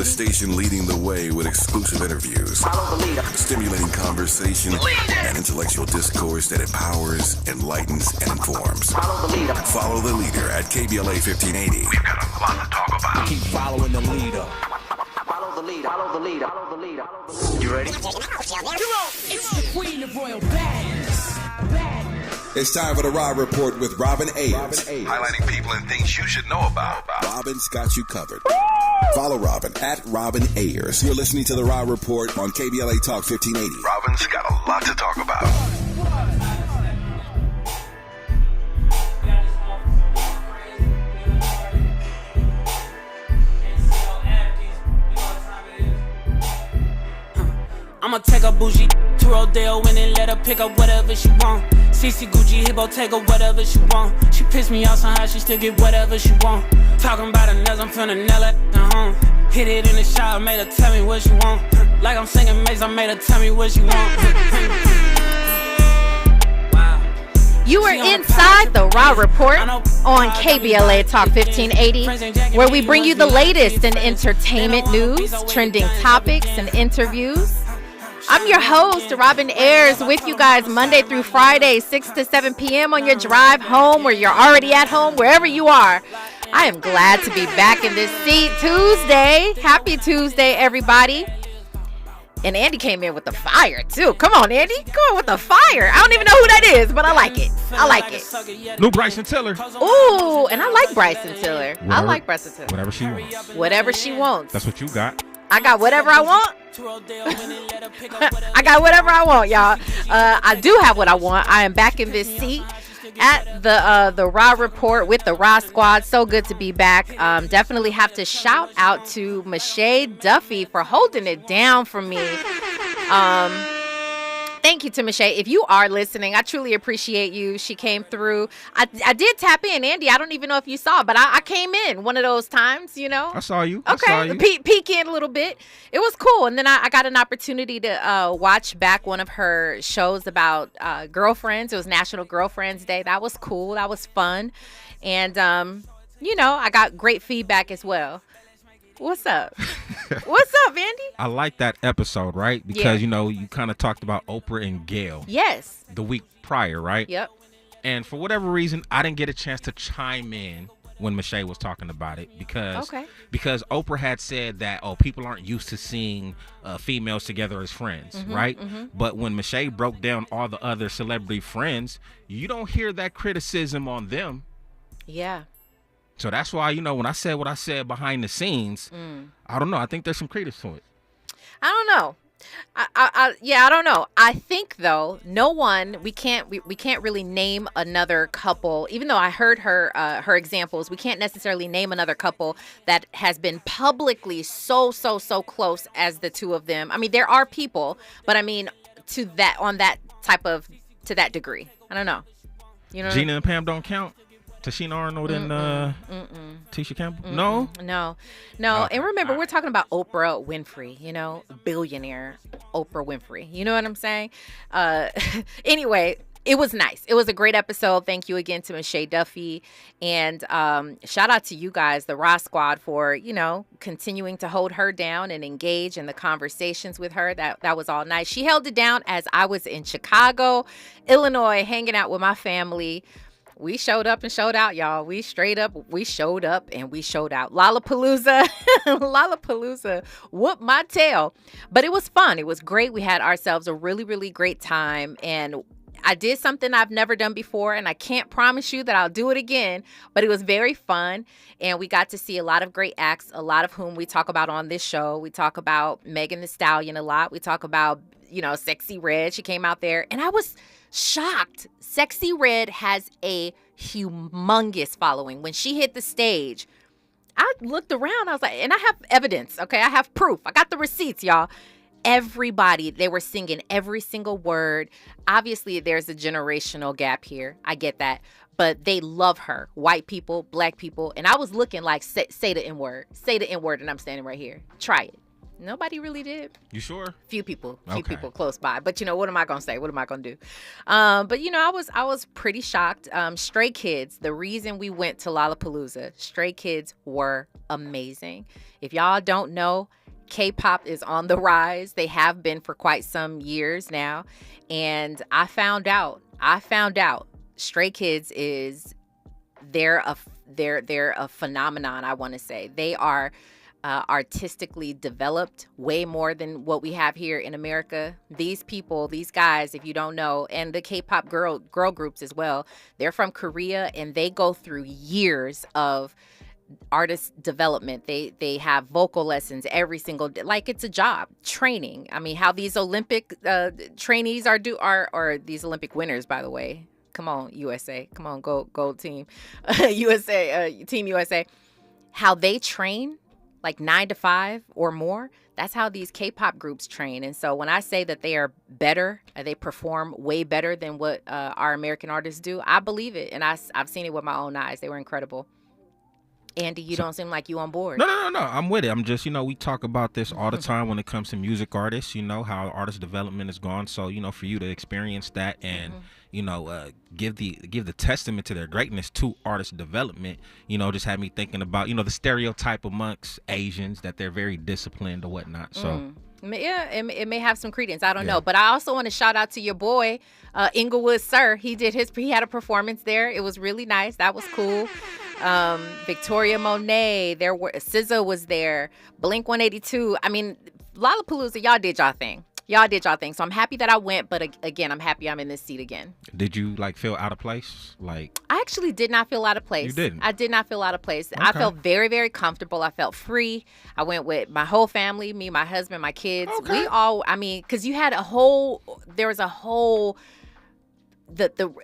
the station leading the way with exclusive interviews, stimulating conversation, and intellectual discourse that empowers, enlightens, and informs. Follow the leader at KBLA 1580. We've got a lot to talk about. Keep following the leader. Follow the leader. Follow the leader. Follow the leader. You ready? It's the queen of royal badness. It's time for the Raw Report with Robin Ayers. Highlighting people and things you should know about. Robin's got you covered. Follow Robin at Robin Ayers. You're listening to the Raw Report on KBLA Talk 1580. Robin's got a lot to talk about. I'ma take a bougie to Rodeo and then let her pick up whatever she want. CC Gucci, Hippo, take her whatever she want. She pissed me off somehow, she still get whatever she want. Talking about her nails, I'm finna nail it at home. Hit it in the shower, made her tell me what she want. Like I'm singing Mace, I made her tell me what she want. You are inside the Raw Report on KBLA Talk 1580, where we bring you the latest in entertainment news, trending topics, and interviews. I'm your host, Robin Ayers, with you guys Monday through Friday, 6 to 7 p.m. on your drive home, or you're already at home, wherever you are. I am glad to be back in this seat Tuesday. Happy Tuesday, everybody. And Andy came in with the fire, too. Come on, Andy. Come on with the fire. I don't even know who that is, but I like it. I like it. New Bryson Tiller. Ooh, and I like Bryson Tiller. I like Bryson Tiller. Whatever she wants. Whatever she wants. That's what you got. I got whatever I want. I got whatever I want, y'all. I do have what I want. I am back in this seat at the Raw Report with the Raw Squad. So good to be back. Definitely have to shout out to Michelle Duffy for holding it down for me. Thank you to Michelle. If you are listening, I truly appreciate you. She came through. I did tap in, Andy. I don't even know if you saw, but I came in one of those times, you know. I saw you. Okay, peek in a little bit. It was cool. And then I got an opportunity to watch back one of her shows about girlfriends. It was National Girlfriends Day. That was cool. That was fun. And, you know, I got great feedback as well. What's up? What's up, Andy? I like that episode, right? Because, you know, you kind of talked about Oprah and Gayle. Yes. The week prior, right? Yep. And for whatever reason, I didn't get a chance to chime in when Michelle was talking about it because Oprah had said that, people aren't used to seeing females together as friends, right? Mm-hmm. But when Michelle broke down all the other celebrity friends, you don't hear that criticism on them. Yeah. So that's why, you know, when I said what I said behind the scenes, I don't know. I think there's some credence to it. I don't know. I don't know. I think though, we can't really name another couple. Even though I heard her examples, we can't necessarily name another couple that has been publicly so close as the two of them. I mean, there are people, but I mean to that degree. I don't know. You know, Gina and Pam don't count. Tashina Arnold and Tisha Campbell? No. And remember, we're talking about Oprah Winfrey, you know, billionaire Oprah Winfrey. You know what I'm saying? Anyway, it was nice. It was a great episode. Thank you again to Michelle Duffy. And shout out to you guys, the Raw Squad, for, you know, continuing to hold her down and engage in the conversations with her. That was all nice. She held it down as I was in Chicago, Illinois, hanging out with my family. We showed up and showed out, y'all. We showed up and we showed out. Lollapalooza, whoop my tail. But it was fun. It was great. We had ourselves a really, really great time. And I did something I've never done before, and I can't promise you that I'll do it again, but it was very fun. And we got to see a lot of great acts, a lot of whom we talk about on this show. We talk about Megan Thee Stallion a lot. We talk about, you know, Sexy Red. She came out there, and I was shocked. Sexy Red has a humongous following. When she hit the stage, I looked around. I was like, and I have evidence, okay? I have proof. I got the receipts, y'all. Everybody, they were singing every single word. Obviously, there's a generational gap here. I get that. But they love her. White people, black people. And I was looking like, say the N-word. Say the N-word, and I'm standing right here. Try it. Nobody really did. You sure? Few people Okay. close by. But what am I gonna say? What am I gonna do? But I was pretty shocked. Stray Kids. The reason we went to Lollapalooza, Stray Kids were amazing. If y'all don't know, K-pop is on the rise. They have been for quite some years now, and I found out. Stray Kids they're a phenomenon. I want to say they are artistically developed way more than what we have here in America. These people, these guys, if you don't know, and the K-pop girl groups as well, they're from Korea, and they go through years of artist development. They have vocal lessons every single day, like it's a job, training. I mean, how these Olympic trainees are these Olympic winners, by the way. Come on, USA. Come on, gold team. USA, Team USA. How they train, like 9 to 5 or more, that's how these K-pop groups train. And so when I say that they are better, they perform way better than what our American artists do, I believe it. And I've seen it with my own eyes. They were incredible. Andy, you don't seem like you on board. No. I'm with it. I'm just, we talk about this all the time when it comes to music artists, how artist development is gone. So, for you to experience that and, give the testament to their greatness to artist development, just had me thinking about, the stereotype amongst Asians that they're very disciplined or whatnot. So. Yeah, it may have some credence. I don't know. But I also want to shout out to your boy, Inglewood Sir. He had a performance there. It was really nice. That was cool. Victoria Monet, SZA was there, Blink 182. I mean, Lollapalooza, y'all did y'all thing. So I'm happy that I went, but again, I'm happy I'm in this seat again. Did you feel out of place? I actually did not feel out of place. You didn't? I did not feel out of place. Okay. I felt very, very comfortable. I felt free. I went with my whole family, me, my husband, my kids. Okay. Because you had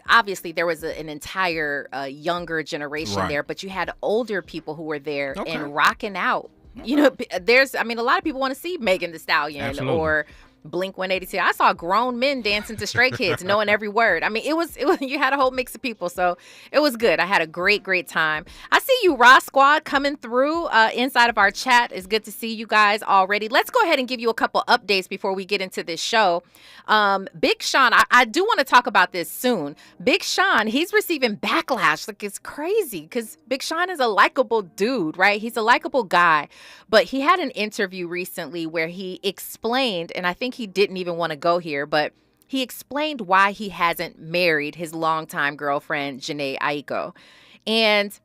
obviously there was an entire younger generation there, but you had older people who were there and rocking out. A lot of people want to see Megan Thee Stallion. Absolutely. Or Blink 182. I saw grown men dancing to Stray Kids, knowing every word. I mean, it was you had a whole mix of people, so it was good. I had a great time. I see you, Raw Squad, coming through inside of our chat. It's good to see you guys already. Let's go ahead and give you a couple updates before we get into this show. Big Sean, I do want to talk about this soon. Big Sean, he's receiving backlash. It's crazy because Big Sean is a likable dude, right? He's a likable guy, but he had an interview recently where he explained, and I think he didn't even want to go here, but he explained why he hasn't married his longtime girlfriend, Jhené Aiko. And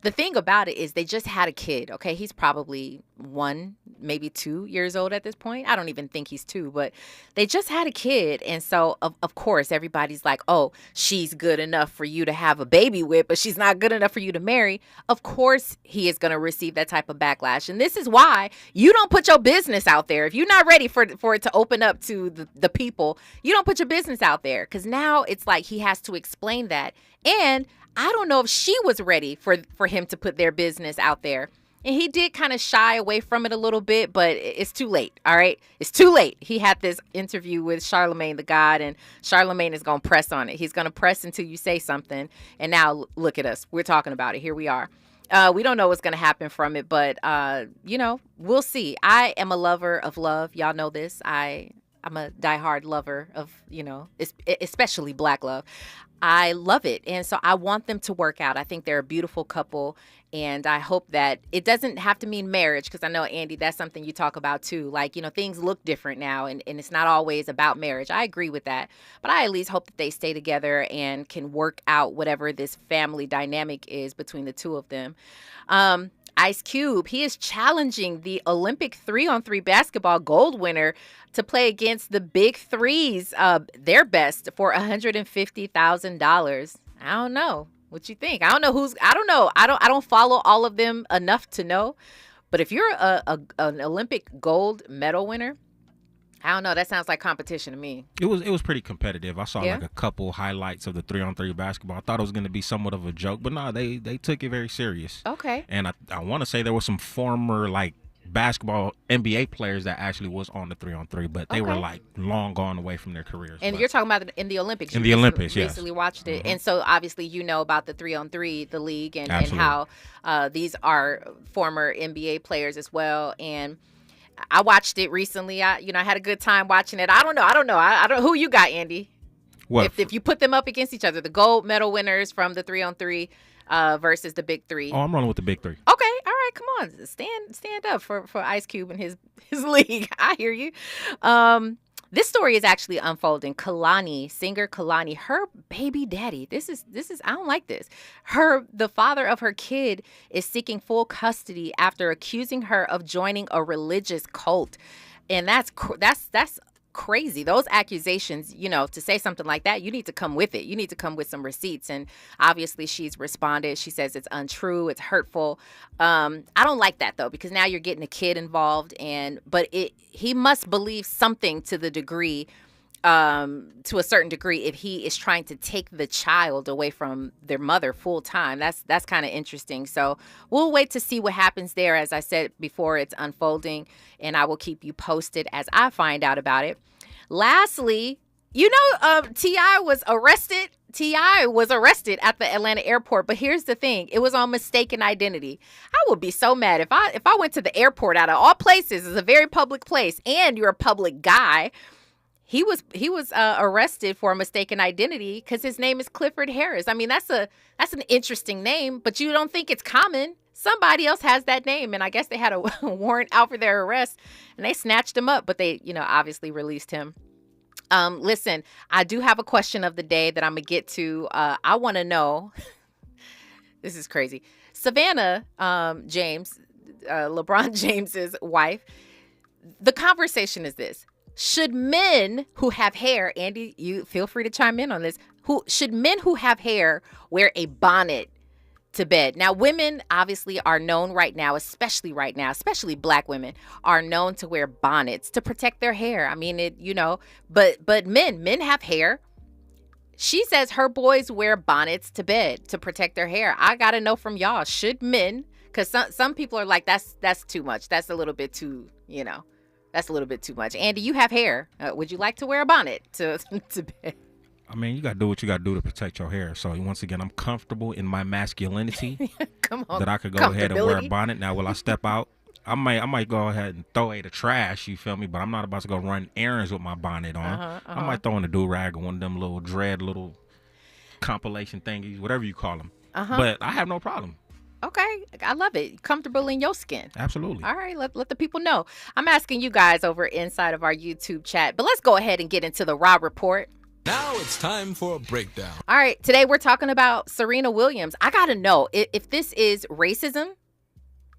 the thing about it is they just had a kid, okay? He's probably 1, maybe 2 years old at this point. I don't even think he's 2, but they just had a kid. And so, of course, everybody's like, oh, she's good enough for you to have a baby with, but she's not good enough for you to marry. Of course, he is going to receive that type of backlash. And this is why you don't put your business out there. If you're not ready for it to open up to the people, you don't put your business out there. Because now it's like he has to explain that. And I don't know if she was ready for him to put their business out there. And he did kind of shy away from it a little bit, but it's too late, all right? It's too late. He had this interview with Charlemagne the God, and Charlemagne is going to press on it. He's going to press until you say something. And now look at us. We're talking about it. Here we are. We don't know what's going to happen from it, but, we'll see. I am a lover of love. Y'all know this. I'm a diehard lover of, especially Black love. I love it. And so I want them to work out. I think they're a beautiful couple. And I hope that it doesn't have to mean marriage, because I know, Andy, that's something you talk about too. Things look different now, and it's not always about marriage. I agree with that. But I at least hope that they stay together and can work out whatever this family dynamic is between the two of them. Ice Cube, he is challenging the Olympic 3-on-3 basketball gold winner to play against the Big Threes, their best, for $150,000. I don't know. What you think? I don't know. I don't follow all of them enough to know. But if you're an Olympic gold medal winner, I don't know. That sounds like competition to me. It was pretty competitive. I saw a couple highlights of the 3-on-3 basketball. I thought it was going to be somewhat of a joke, but no, they took it very serious. Okay. And I want to say there was some former basketball NBA players that actually was on the 3-on-3, but they were long gone away from their careers. And you're talking about in the Olympics. In the Olympics, yes. Recently watched it. Mm-hmm. And so obviously you know about the 3-on-3, the league, and how these are former NBA players as well. And I watched it recently. I had a good time watching it. I don't know. Who you got, Andy? What? If you put them up against each other, the gold medal winners from the 3-on-3 versus the big three. Oh, I'm rolling with the big three. Okay, all right, come on, stand up for Ice Cube and his league. I hear you. This story is actually unfolding. Singer Kalani, her baby daddy. This is I don't like this. The father of her kid is seeking full custody after accusing her of joining a religious cult, and that's crazy. Those accusations, to say something like that, you need to come with it. You need to come with some receipts. And obviously she's responded. She says it's untrue. It's hurtful. I don't like that though, because now you're getting a kid involved, but he must believe something to the degree, to a certain degree, if he is trying to take the child away from their mother full time. That's kind of interesting. So we'll wait to see what happens there. As I said before, it's unfolding, and I will keep you posted as I find out about it. Lastly, T.I. was arrested. T.I. was arrested at the Atlanta airport, but here's the thing. It was on mistaken identity. I would be so mad if I went to the airport, out of all places, it's a very public place, and you're a public guy. He was arrested for a mistaken identity because his name is Clifford Harris. I mean, that's an interesting name, but you don't think it's common. Somebody else has that name, and I guess they had a warrant out for their arrest, and they snatched him up, but they, obviously released him. Listen, I do have a question of the day that I'm going to get to. I want to know, this is crazy. Savannah James, LeBron James's wife, the conversation is this. Should men who have hair, Andy, you feel free to chime in on this, should men who have hair wear a bonnet to bed? Now, women obviously are known right now, especially black women, are known to wear bonnets to protect their hair. I mean, but men have hair. She says her boys wear bonnets to bed to protect their hair. I got to know from y'all, should men, because some people are like, that's too much. That's a little bit too, that's a little bit too much. Andy, you have hair. Would you like to wear a bonnet to bed? I mean, you got to do what you got to do to protect your hair. So once again, I'm comfortable in my masculinity. Come on. That I could go ahead and wear a bonnet. Now, will I step out? I might go ahead and throw away the trash, you feel me? But I'm not about to go run errands with my bonnet on. I might throw in a do-rag or one of them little little compilation thingies, whatever you call them. But I have no problem. Okay, I love it. Comfortable in your skin. Absolutely. All right, let the people know. I'm asking you guys over inside of our YouTube chat, but let's go ahead and get into the Raw Report. Now it's time for a breakdown. All right, today we're talking about Serena Williams. I got to know if this is racism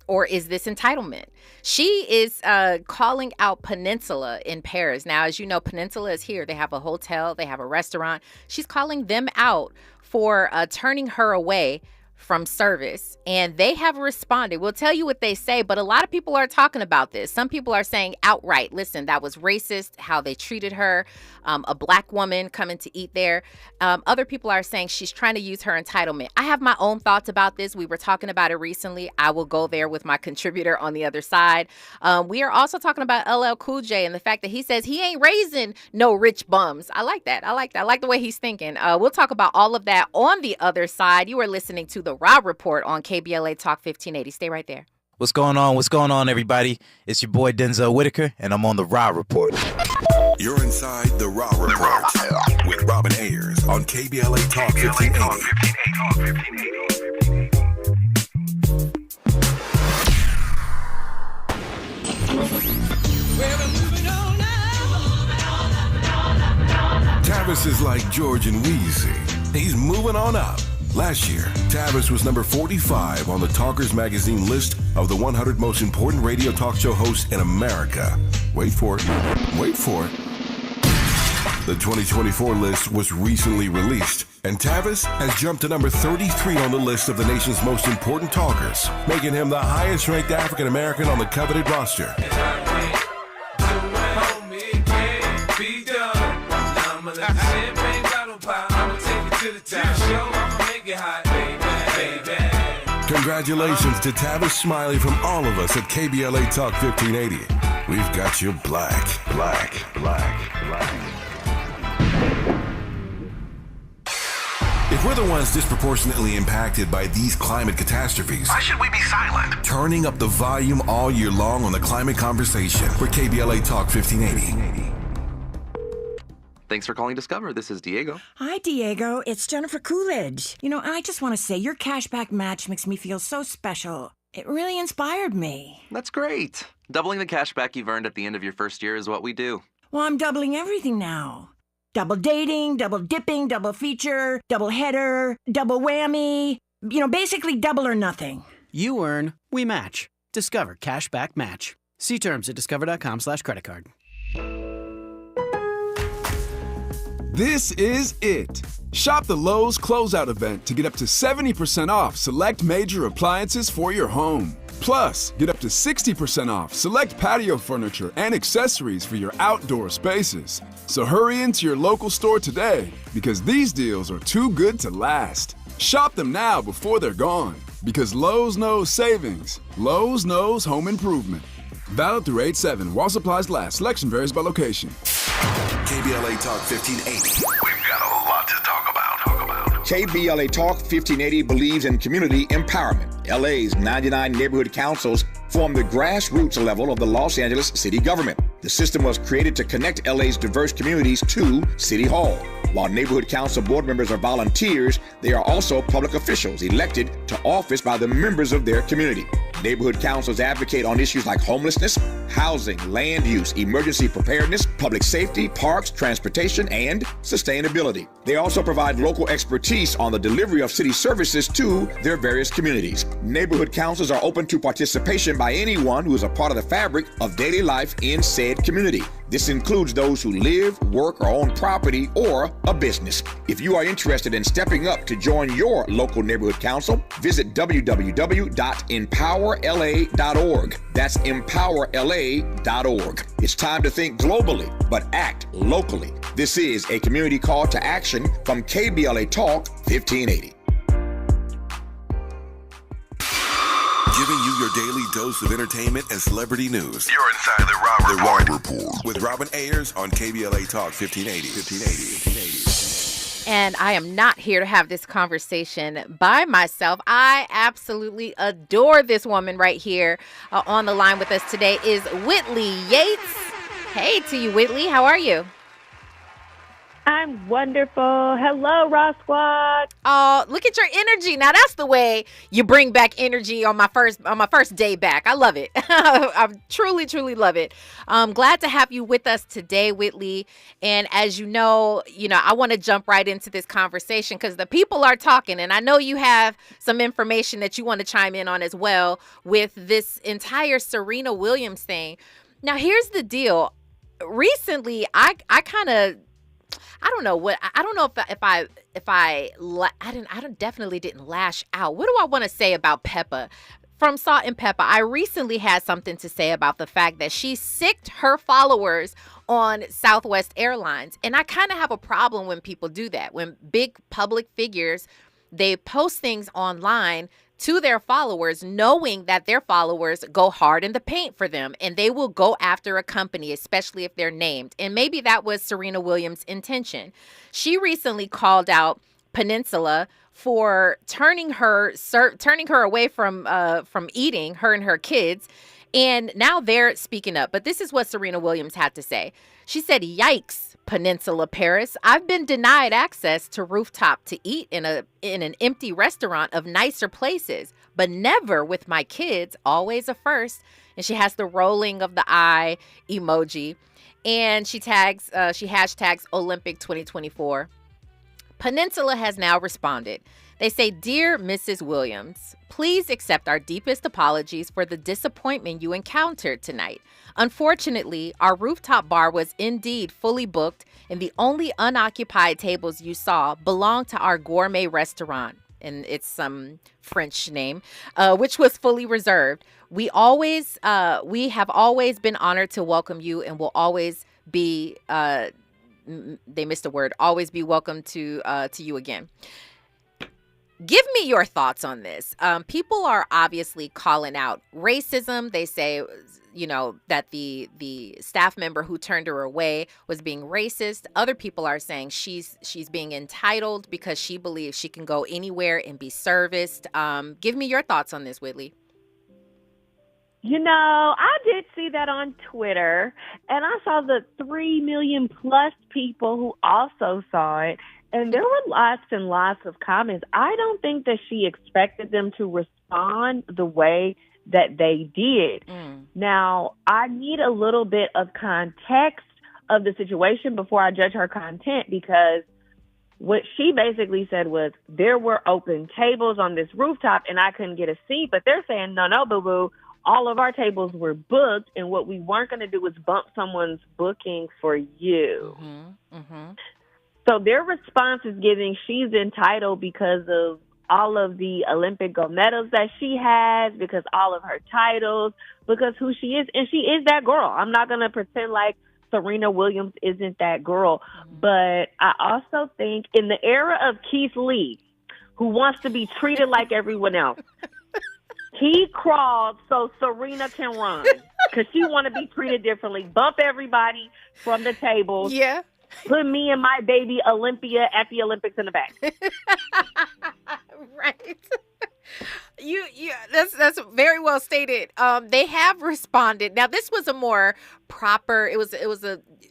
or is this entitlement? She is calling out Peninsula in Paris. Now, as you know, Peninsula is here. They have a hotel. They have a restaurant. She's calling them out for turning her away from service, and they have responded. We'll tell you what they say, but a lot of people are talking about this. Some people are saying outright, listen, that was racist, how they treated her, a black woman coming to eat there. Other people are saying she's trying to use her entitlement. I have my own thoughts about this. We were talking about it recently. I will go there with my contributor on the other side. We are also talking about LL Cool J and the fact that he says he ain't raising no rich bums. I like that. I like the way he's thinking. We'll talk about all of that on the other side. You are listening to the Raw Report on KBLA Talk 1580. Stay right there. What's going on? What's going on, everybody? It's your boy Denzel Whitaker, and I'm on the Raw Report. You're inside the Raw Report with Robin Ayers on KBLA Talk 1580. Tavis is like George and Wheezy. He's moving on up. Last year, Tavis was number 45 on the Talkers magazine list of the 100 most important radio talk show hosts in America. Wait for it. Wait for it. The 2024 list was recently released, and Tavis has jumped to number 33 on the list of the nation's most important talkers, making him the highest-ranked African-American on the coveted roster. Congratulations to Tavis Smiley from all of us at KBLA Talk 1580. We've got you black. If We're the ones disproportionately impacted by these climate catastrophes. Why should we be silent? Turning up the volume all year long on the climate conversation with KBLA Talk 1580. Thanks for calling Discover. This is Diego. Hi, Diego. It's Jennifer Coolidge. I just want to say your cashback match makes me feel so special. It really inspired me. That's great. Doubling the cashback you've earned at the end of your first year is what we do. Well, I'm doubling everything now. Double dating, double dipping, double feature, double header, double whammy. Basically double or nothing. You earn, we match. Discover Cashback Match. See terms at discover.com/creditcard. This is it. Shop the Lowe's Closeout event to get up to 70% off select major appliances for your home. Plus, get up to 60% off select patio furniture and accessories for your outdoor spaces. So hurry into your local store today because these deals are too good to last. Shop them now before they're gone because Lowe's knows savings. Lowe's knows home improvement. Valid through 8/7 while supplies last. Selection varies by location. KBLA Talk 1580. We've got a lot to talk about. KBLA Talk 1580 believes in community empowerment. LA's 99 neighborhood councils form the grassroots level of the Los Angeles city government. The system was created to connect LA's diverse communities to City Hall. While neighborhood council board members are volunteers, they are also public officials elected to office by the members of their community. Neighborhood councils advocate on issues like homelessness, housing, land use, emergency preparedness, public safety, parks, transportation, and sustainability. They also provide local expertise on the delivery of city services to their various communities. Neighborhood councils are open to participation by anyone who is a part of the fabric of daily life in said community. This includes those who live, work, or own property or a business. If you are interested in stepping up to join your local neighborhood council, visit www.empowerla.org. That's empowerla.org. It's time to think globally, but act locally. This is a community call to action from KBLA Talk 1580. Giving you your daily dose of entertainment and celebrity news. You're inside the Raw Report. With Robin Ayers on KBLA Talk 1580. And I am not here to have this conversation by myself. I absolutely adore this woman right here. On the line with us today is Whitley Yates. Hey to you, Whitley. How are you? I'm wonderful. Hello, Raw Squad. Oh, look at your energy. Now that's the way you bring back energy on my first day back. I love it. I truly, truly love it. I'm glad to have you with us today, Whitley. And as you know, I want to jump right into this conversation because the people are talking, and I know you have some information that you want to chime in on as well with this entire Serena Williams thing. Now, here's the deal. Recently, I don't know if I definitely didn't lash out. What do I want to say about Peppa? From Salt and Peppa, I recently had something to say about the fact that she sicked her followers on Southwest Airlines. And I kind of have a problem when people do that. When big public figures, they post things online to their followers, knowing that their followers go hard in the paint for them and they will go after a company, especially if they're named. And maybe that was Serena Williams' intention. She recently called out Peninsula for turning her away from eating, her and her kids. And now they're speaking up. But this is what Serena Williams had to say. She said, "Yikes, Peninsula Paris. I've been denied access to rooftop to eat in an empty restaurant of nicer places, but never with my kids, always a first." And she has the rolling of the eye emoji. And she hashtags Olympic 2024. Peninsula has now responded. They say, "Dear Mrs. Williams, please accept our deepest apologies for the disappointment you encountered tonight. Unfortunately, our rooftop bar was indeed fully booked, and the only unoccupied tables you saw belonged to our gourmet restaurant," and it's some French name, "which was fully reserved. We have always been honored to welcome you and will always be," they missed a word, "always be welcome to you again." Give me your thoughts on this. People are obviously calling out racism. They say, that the staff member who turned her away was being racist. Other people are saying she's being entitled because she believes she can go anywhere and be serviced. Give me your thoughts on this, Whitley. I did see that on Twitter, and I saw the 3 million plus people who also saw it. And there were lots and lots of comments. I don't think that she expected them to respond the way that they did. Now, I need a little bit of context of the situation before I judge her content, because what she basically said was there were open tables on this rooftop and I couldn't get a seat. But they're saying, no, boo-boo, all of our tables were booked, and what we weren't going to do was bump someone's booking for you. So their response is giving she's entitled because of all of the Olympic gold medals that she has, because all of her titles, because who she is. And she is that girl. I'm not going to pretend like Serena Williams isn't that girl. But I also think in the era of Keith Lee, who wants to be treated like everyone else, he crawled so Serena can run because she want to be treated differently. Bump everybody from the tables. Yeah. Put me and my baby Olympia at the Olympics in the back. Right. That's very well stated. They have responded. Now, this was a more proper,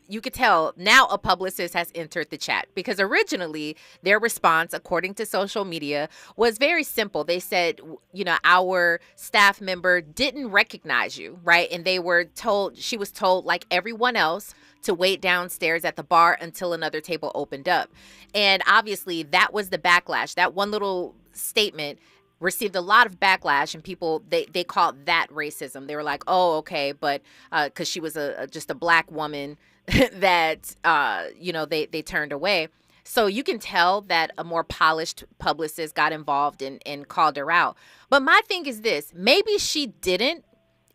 you could tell now a publicist has entered the chat, because originally their response, according to social media, was very simple. They said, our staff member didn't recognize you, right? And she was told, like everyone else, to wait downstairs at the bar until another table opened up. And obviously that was the backlash. That one little statement received a lot of backlash, and people, they called that racism. They were like, oh, okay, but because she was just a black woman that, they turned away. So you can tell that a more polished publicist got involved and called her out. But my thing is this, maybe she didn't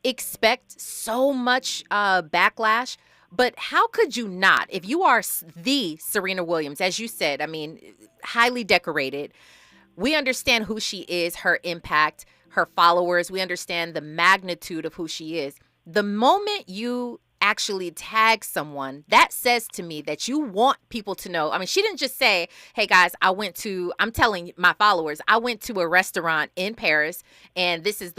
expect so much backlash. But how could you not, if you are the Serena Williams, as you said, I mean, highly decorated, we understand who she is, her impact, her followers. We understand the magnitude of who she is. The moment you actually tag someone, that says to me that you want people to know. I mean, she didn't just say, hey guys, I'm telling my followers, I went to a restaurant in Paris and this was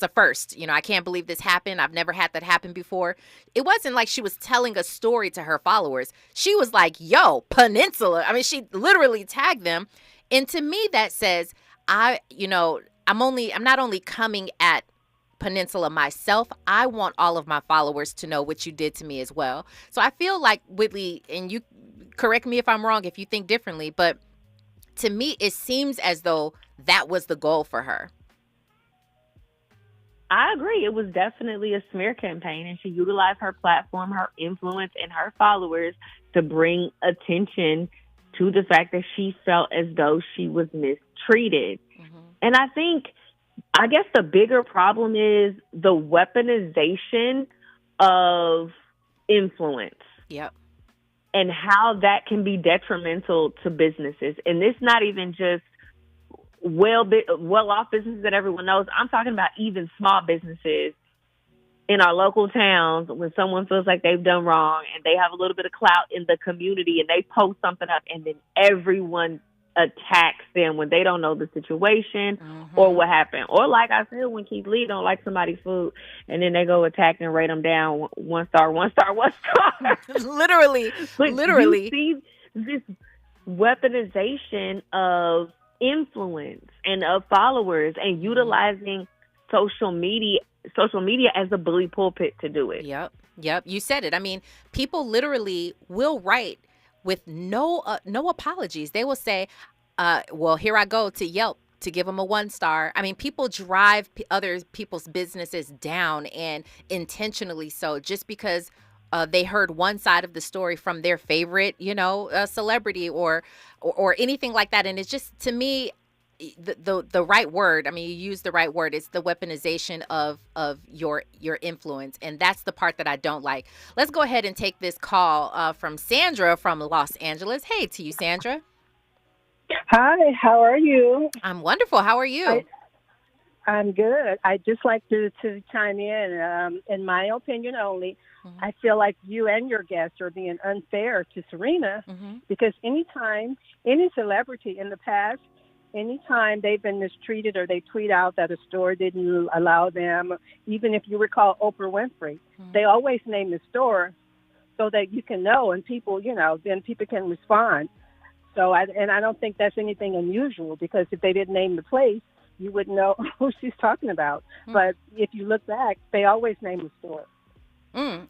a first. I can't believe this happened. I've never had that happen before. It wasn't like she was telling a story to her followers. She was like, yo, Peninsula. I mean, she literally tagged them. And to me, that says, I'm not only coming at Peninsula myself, I want all of my followers to know what you did to me as well. So I feel like, Whitley, and you correct me if I'm wrong if you think differently, but to me it seems as though that was the goal for her. I agree. It was definitely a smear campaign, and she utilized her platform, her influence, and her followers to bring attention to the fact that she felt as though she was mistreated. And I guess the bigger problem is the weaponization of influence. Yep. And how that can be detrimental to businesses. And it's not even just well-off businesses that everyone knows. I'm talking about even small businesses in our local towns. When someone feels like they've done wrong and they have a little bit of clout in the community and they post something up, and then everyone attacks them when they don't know the situation or what happened. Or like I said, when Keith Lee don't like somebody's food and then they go attack and rate them down 1 star. Literally. You see this weaponization of influence and of followers and utilizing social media as a bully pulpit to do it. Yep. You said it. I mean, people literally will write with no apologies. They will say, well, here I go to Yelp to give them a 1 star. I mean, people drive other people's businesses down, and intentionally so, just because they heard one side of the story from their favorite, celebrity or anything like that. And it's just, to me, the right word, I mean, you use the right word, it's the weaponization of your influence. And that's the part that I don't like. Let's go ahead and take this call from Sandra from Los Angeles. Hey to you, Sandra. Hi, how are you? I'm wonderful. How are you? I'm good. I'd just like to chime in my opinion only. Mm-hmm. I feel like you and your guests are being unfair to Serena because anytime any celebrity in the past, anytime they've been mistreated or they tweet out that a store didn't allow them, even if you recall Oprah Winfrey, they always name the store so that you can know and people, then people can respond. So, I don't think that's anything unusual because if they didn't name the place, you wouldn't know who she's talking about. But if you look back, they always name the store.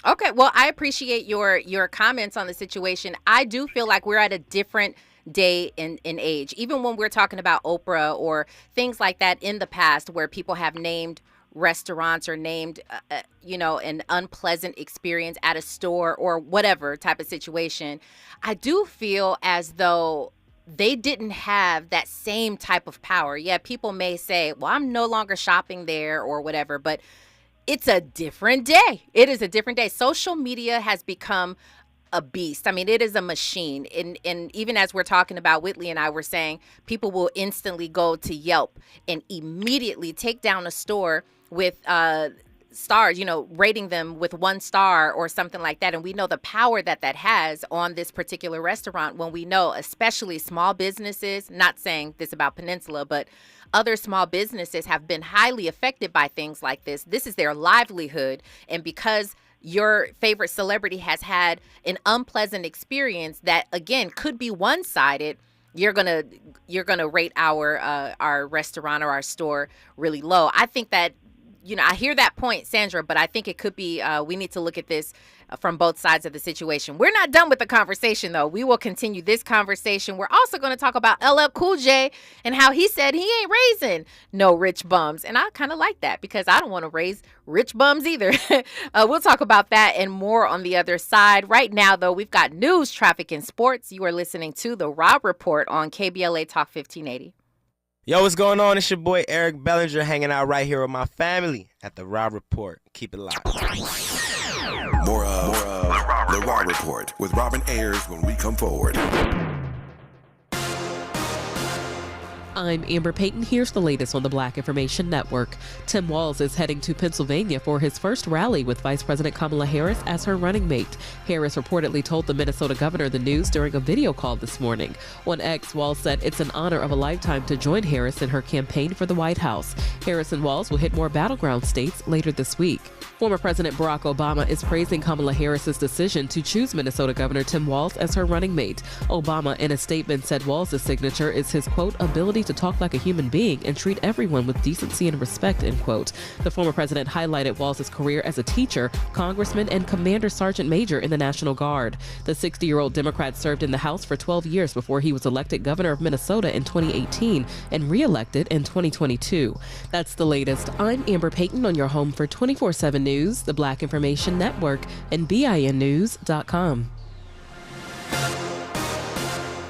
Okay. Well, I appreciate your comments on the situation. I do feel like we're at a different day in age, even when we're talking about Oprah or things like that in the past where people have named restaurants or named, an unpleasant experience at a store or whatever type of situation. I do feel as though they didn't have that same type of power. Yeah, people may say, well, I'm no longer shopping there or whatever, but it's a different day. It is a different day. Social media has become a beast. I mean, it is a machine. And even as we're talking about, Whitley and I were saying, people will instantly go to Yelp and immediately take down a store with stars, rating them with 1 star or something like that. And we know the power that has on this particular restaurant when we know, especially small businesses, not saying this about Peninsula, but other small businesses have been highly affected by things like this. This is their livelihood. And because your favorite celebrity has had an unpleasant experience that, again, could be one-sided, you're gonna rate our restaurant or our store really low. I think that, I hear that point, Sandra, but I think it could be we need to look at this from both sides of the situation. We're not done with the conversation, though. We will continue this conversation. We're also going to talk about LL Cool J and how he said he ain't raising no rich bums. And I kind of like that because I don't want to raise rich bums either. We'll talk about that and more on the other side. Right now, though, we've got news, traffic, and sports. You are listening to The Rob Report on KBLA Talk 1580. Yo, what's going on? It's your boy Eric Bellinger hanging out right here with my family at The Rob Report. Keep it locked. More of The Rob Report with Robin Ayers when we come forward. I'm Amber Payton. Here's the latest on the Black Information Network. Tim Walz is heading to Pennsylvania for his first rally with Vice President Kamala Harris as her running mate. Harris reportedly told the Minnesota governor the news during a video call this morning. On X, Walz said it's an honor of a lifetime to join Harris in her campaign for the White House. Harris and Walz will hit more battleground states later this week. Former President Barack Obama is praising Kamala Harris's decision to choose Minnesota Governor Tim Walz as her running mate. Obama, in a statement, said Walz's signature is his, quote, ability to talk like a human being and treat everyone with decency and respect, end quote. The former president highlighted Walz's career as a teacher, congressman, and commander sergeant major in the National Guard. The 60-year-old Democrat served in the House for 12 years before he was elected governor of Minnesota in 2018 and re-elected in 2022. That's the latest. I'm Amber Payton on your home for 24/7 News, the Black Information Network, and BINnews.com.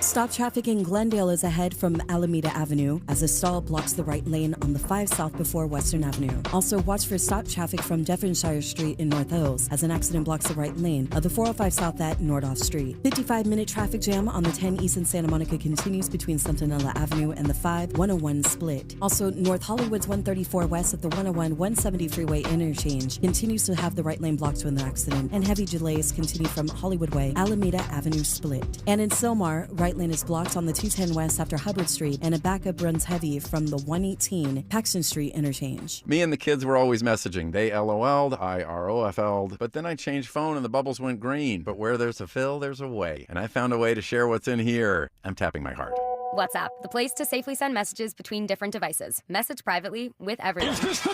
Stop traffic in Glendale is ahead from Alameda Avenue as a stall blocks the right lane on the 5 South before Western Avenue. Also, watch for stop traffic from Devonshire Street in North Hills as an accident blocks the right lane of the 405 South at Nordoff Street. 55-minute traffic jam on the 10 East in Santa Monica continues between Centinela Avenue and the 5-101 split. Also, North Hollywood's 134 West at the 101-170 freeway interchange continues to have the right lane blocked with an accident, and heavy delays continue from Hollywood Way, Alameda Avenue split. And in Sylmar, right lane is blocked on the 210 West after Hubbard Street, and a backup runs heavy from the 118 Paxton Street interchange. Me and the kids were always messaging. They LOL'd, I ROFL'd, but then I changed phone and the bubbles went green. But where there's a fill, there's a way. And I found a way to share what's in here. I'm tapping my heart. WhatsApp, the place to safely send messages between different devices. Message privately with everyone. This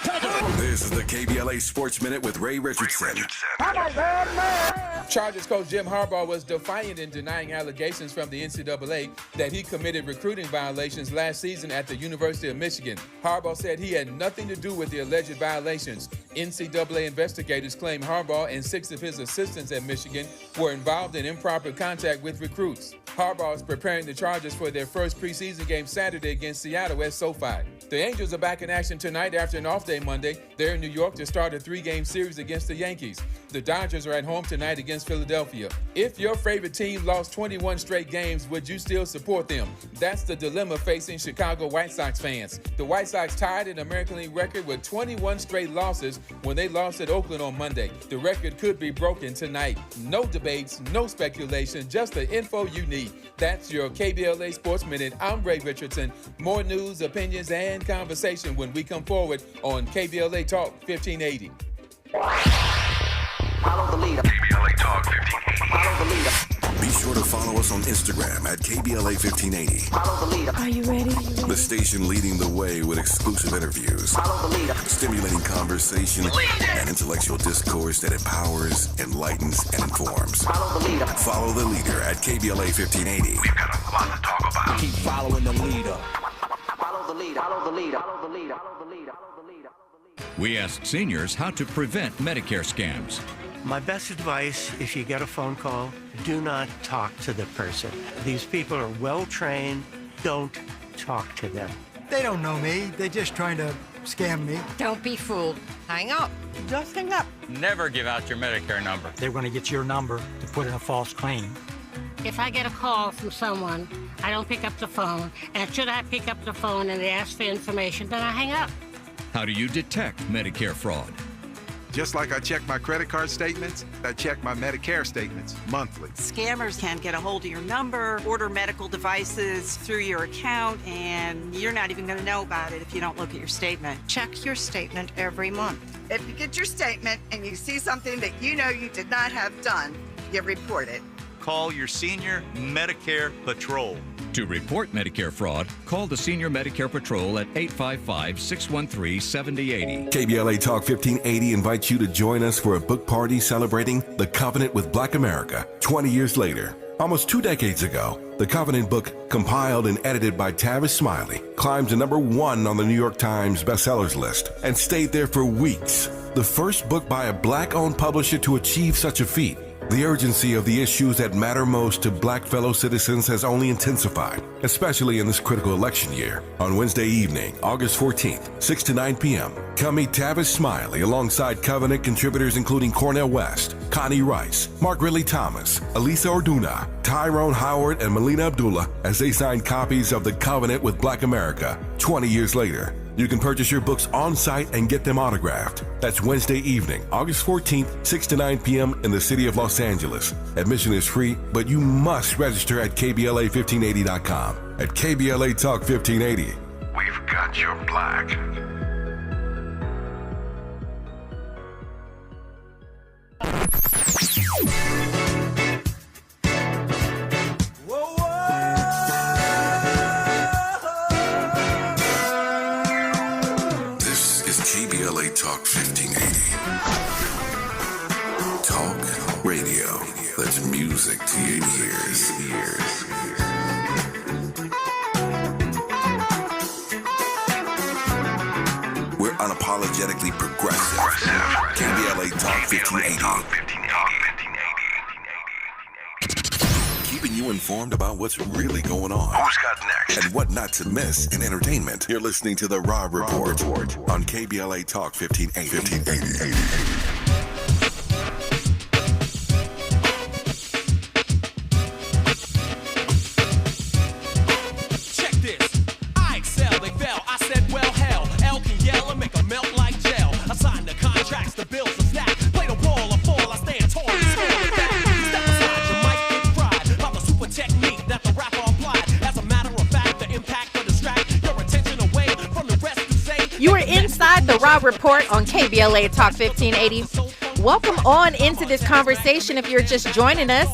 is the KBLA Sports Minute with Ray Richardson. Chargers coach Jim Harbaugh was defiant in denying allegations from the NCAA that he committed recruiting violations last season at the University of Michigan. Harbaugh said he had nothing to do with the alleged violations. NCAA investigators claim Harbaugh and 6 of his assistants at Michigan were involved in improper contact with recruits. Harbaugh is preparing the Chargers for their first preseason game Saturday against Seattle at SoFi. The Angels are back in action tonight after an off day Monday. They're in New York to start a 3-game series against the Yankees. The Dodgers are at home tonight against Philadelphia. If your favorite team lost 21 straight games, would you still support them? That's the dilemma facing Chicago White Sox fans. The White Sox tied an American League record with 21 straight losses when they lost at Oakland on Monday. The record could be broken tonight. No debates, no speculation, just the info you need. That's your KBLA Sports Minute. I'm Ray Richardson. More news, opinions, and conversation when we come forward on KBLA Talk 1580. Follow the leader. KBLA Talk 1580. Follow the leader. Be sure to follow us on Instagram at KBLA 1580. Follow the leader. Are you ready? The station leading the way with exclusive interviews. Follow the leader. Stimulating conversation and intellectual discourse that empowers, enlightens, and informs. Follow the leader. Follow the leader at KBLA 1580. We've got a lot to talk about. Keep following the leader. Follow the leader. Follow the leader. Follow the leader. Follow the leader. We asked seniors how to prevent Medicare scams. My best advice, if you get a phone call, do not talk to the person. These people are well trained. Don't talk to them. They don't know me. They're just trying to scam me. Don't be fooled. Hang up. Just hang up. Never give out your Medicare number. They're going to get your number to put in a false claim. If I get a call from someone, I don't pick up the phone. And should I pick up the phone and they ask for information, then I hang up. How do you detect Medicare fraud? Just like I check my credit card statements, I check my Medicare statements monthly. Scammers can get a hold of your number, order medical devices through your account, and you're not even going to know about it if you don't look at your statement. Check your statement every month. If you get your statement and you see something that you know you did not have done, you report it. Call your senior Medicare Patrol. To report Medicare fraud, call the Senior Medicare Patrol at 855-613-7080. KBLA Talk 1580 invites you to join us for a book party celebrating The Covenant with Black America 20 years later. Almost 2 decades ago, the Covenant book, compiled and edited by Tavis Smiley, climbed to #1 on the New York Times bestsellers list and stayed there for weeks. The first book by a black-owned publisher to achieve such a feat. The urgency of the issues that matter most to black fellow citizens has only intensified, especially in this critical election year. On Wednesday evening, August 14th, 6 to 9 p.m., come meet Tavis Smiley alongside Covenant contributors including Cornel West, Connie Rice, Mark Ridley Thomas, Elisa Orduna, Tyrone Howard, and Melina Abdullah as they sign copies of The Covenant with Black America 20 years later. You can purchase your books on site and get them autographed. That's Wednesday evening, August 14th, 6 to 9 p.m. in the city of Los Angeles. Admission is free, but you must register at KBLA1580.com. At KBLA Talk 1580, we've got your black. KBLA Talk 1580. Talk radio. That's music to your ears. We're unapologetically progressive. KBLA Talk 1580. Keeping you informed about what's really going on. Who's got next? And what not to miss in entertainment. You're listening to The Rob Report on KBLA Talk 1580. Check this. I excel, they fell. I said, well, hell. L can yell and make them melt like gel. I signed the contracts, the bills are stacked. Play the role or fall, I stand tall and stand with that. Step aside, you might get fried by the super technique that the rapper applied. As a matter of fact, the impact will distract your attention away from the rest to say. You are inside The Rob Report on KBLA Talk 1580. Welcome on into this conversation if you're just joining us.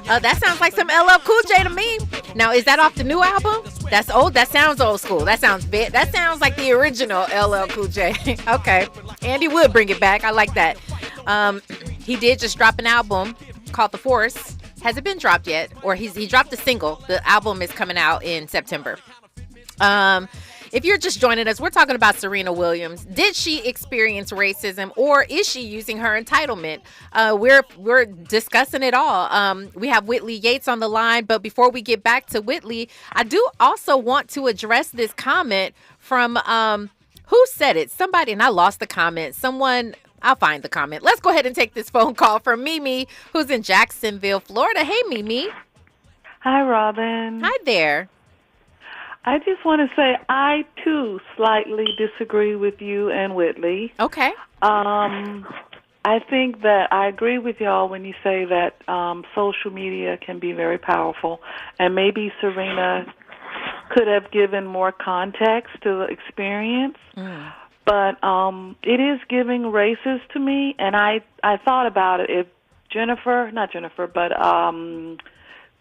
That sounds like some LL Cool J to me. Now, is that off the new album? That's old. That sounds old school. That sounds big. That sounds like the original LL Cool J. Okay. Andy would bring it back. I like that. He did just drop an album called The Force. Has it been dropped yet? Or he dropped a single. The album is coming out in September. If you're just joining us, we're talking about Serena Williams. Did she experience racism, or is she using her entitlement? We're discussing it all. We have Whitley Yates on the line, but before we get back to Whitley, I do also want to address this comment from who said it? Somebody, and I lost the comment. Someone. I'll find the comment. Let's go ahead and take this phone call from Mimi, who's in Jacksonville, Florida. Hey, Mimi. Hi, Robin. Hi there. I just want to say I, too, slightly disagree with you and Whitley. Okay. I think that I agree with y'all when you say that social media can be very powerful, and maybe Serena could have given more context to the experience. But it is giving racist to me, and I thought about it. If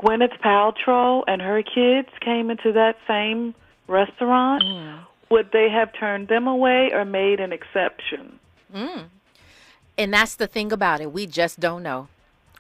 Gwyneth Paltrow and her kids came into that same restaurant, would they have turned them away or made an exception? And that's the thing about it. We just don't know.